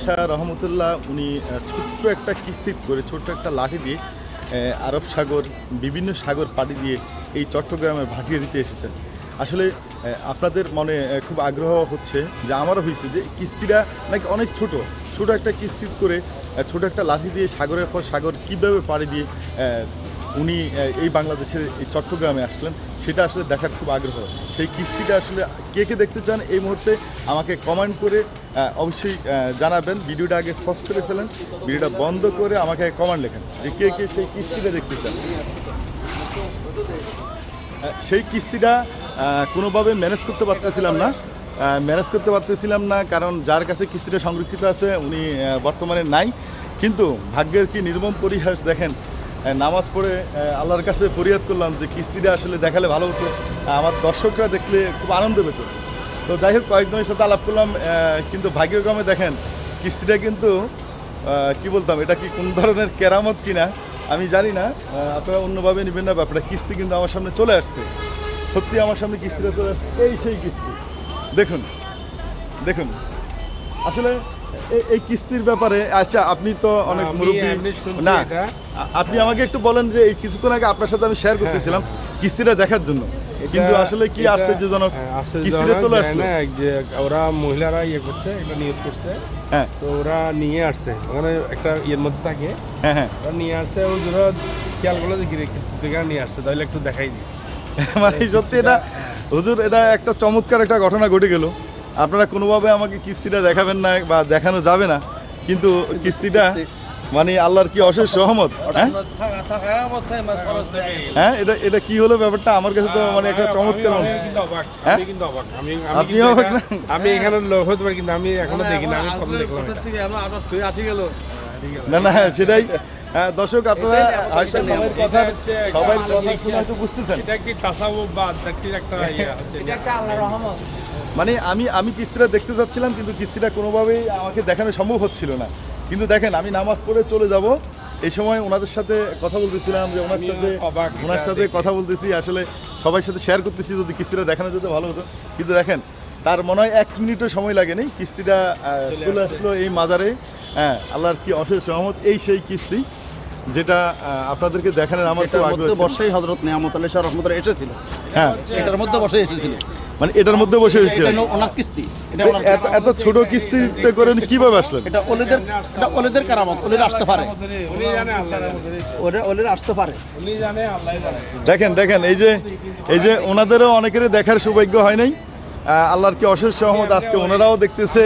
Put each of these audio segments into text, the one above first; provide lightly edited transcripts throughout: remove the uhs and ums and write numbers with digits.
শাহ রহমতুল্লাহ উনি ছোট্ট একটা কিস্তি করে ছোট্ট একটা লাঠি দিয়ে আরব সাগর বিভিন্ন সাগর পাড়ি দিয়ে এই চট্টগ্রামের ভাটিয়ারিতে এসেছেন। আসলে আপনাদের মনে খুব আগ্রহ হচ্ছে, যে আমারও হয়েছে, যে কিস্তিটা নাকি অনেক ছোট একটা কিস্তি করে ছোট একটা লাঠি দিয়ে সাগরের পর সাগর কীভাবে পাড়ি দিয়ে উনি এই বাংলাদেশের এই চট্টগ্রামে আসলেন, সেটা আসলে দেখার খুব আগ্রহ। সেই কিস্তিটা আসলে কে কে দেখতে চান এই মুহূর্তে আমাকে কমেন্ট করে অবশ্যই জানাবেন। ভিডিওটা আগে পজ করে ফেলেন, ভিডিওটা বন্ধ করে আমাকে কমেন্ট লেখেন যে কে কে সেই কিস্তিটা দেখতে চান। সেই কিস্তিটা কোনোভাবে ম্যানেজ করতে পারতেছিলাম না, কারণ যার কাছে কিস্তিটা সংরক্ষিত আছে উনি বর্তমানে নাই। কিন্তু ভাগ্যের কি নির্মম পরিহাস দেখেন, নামাজ পড়ে আল্লাহর কাছে ফরিয়াদ করলাম যে কিস্তিটা আসলে দেখালে ভালো হতো, আমার দর্শকরা দেখলে খুব আনন্দ পেত। তো যাই হোক, কয়েকজনের সাথে আলাপ করলাম, কিন্তু ভাগ্যক্রমে দেখেন কিস্তিটা কিন্তু কি বলতাম, এটা কি কোন ধরনের কেরামত কিনা আমি জানি না, আপনারা অন্যভাবে নেবেন না ব্যাপারটা। কিস্তি কিন্তু আমার সামনে চলে আসছে, সত্যি আমার সামনে কিস্তিটা চলে আসছে। এই সেই কিস্তি দেখুন আসলে এই কিস্তির ব্যাপারে। আচ্ছা, আপনি তো অনেক মুরব্বী না, আপনি আমাকে একটু বলেন যে এই কিছুক্ষণ আগে আপনার সাথে আমি শেয়ার করতেছিলাম কিস্তিটা দেখার জন্য, কিন্তু আসলে কি আশ্চর্যজনক কিস্তিটা চলে আসলো। যে ওরা মহিলারা করছে, এটা নিয়োগ করছে, হ্যাঁ, তো ওরা নিয়ে আসছে, ওখানে একটা মধ্যে থাকে, হ্যাঁ, ওরা নিয়ে আসছে, ওরা খেয়াল করলো যে কিস্তি নিয়ে আসছে, তাহলে একটু দেখাই দিই। মানে সত্যি এটা হুজুর, এটা একটা চমৎকার একটা ঘটনা ঘটে গেল। আপনারা কোনোভাবে আমাকে কিস্তিটা দেখাবেন না বা দেখানো যাবে না, কিন্তু কিস্তিটা মানে আল্লাহর কি অশেষ রহমত। হ্যাঁ, এটা কি হলো ব্যাপারটা, আমার কাছে তো মানে একটা চমৎকার। আপনি অবাক না? আমি এখানে লোক হতে পারি, কিন্তু আমি এখনো দেখি না, আমি প্রথম দেখলাম। না, সেটাই। হ্যাঁ দর্শক, আপনারা সবাই কথা বুঝতেছেন, এটা কি তাসাউফ বা আধ্যাত্মিক একটা আল্লাহর রহমত। মানে আমি কিস্তিটা দেখতে যাচ্ছিলাম, কিন্তু কিস্তিটা কোনোভাবেই আমাকে দেখানো সম্ভব হচ্ছিল না। কিন্তু দেখেন, আমি নামাজ পড়ে চলে যাব, এই সময় ওনাদের সাথে কথা বলতেছিলাম, যে ওনার সাথে কথা বলতেছি, আসলে সবার সাথে শেয়ার করতেছি যদি কিস্তিটা দেখানো যেত ভালো হতো। কিন্তু দেখেন, তার মনে হয় 1 মিনিটও সময় লাগেনি, কিস্তিটা চলে আসলো এই মাজারে। হ্যাঁ, আল্লাহর কি অশেষ রহমত। এই সেই কিস্তি যেটা আপনাদেরকে দেখানোর আমার খুব আগ্রহ। বর্ষায় হযরত নিয়ামত আলী শাহ রহমতুল্লাহ এসেছিল। হ্যাঁ, এটার মধ্যে বসে এসেছিল, মানে এটার মধ্যে বসে এসেছিল। ওনার কিস্তি, এত ছোট কিস্তিতে করে কিভাবে আসলেন? এটা ওলিদের কারামত, ওলিরা আসতে পারে, ওলিরা আসতে পারে। দেখেন এই যে ওনাদেরও অনেকেরই দেখার সৌভাগ্য হয় নাই। আল্লাহর কি অশেষ রহমত, আজকে ওনারাও দেখতেছে।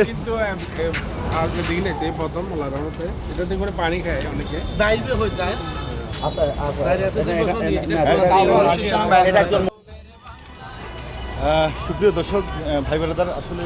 পানি খায় অনেকে। সুপ্রিয় দর্শক ভাই বোনেরা, আসলে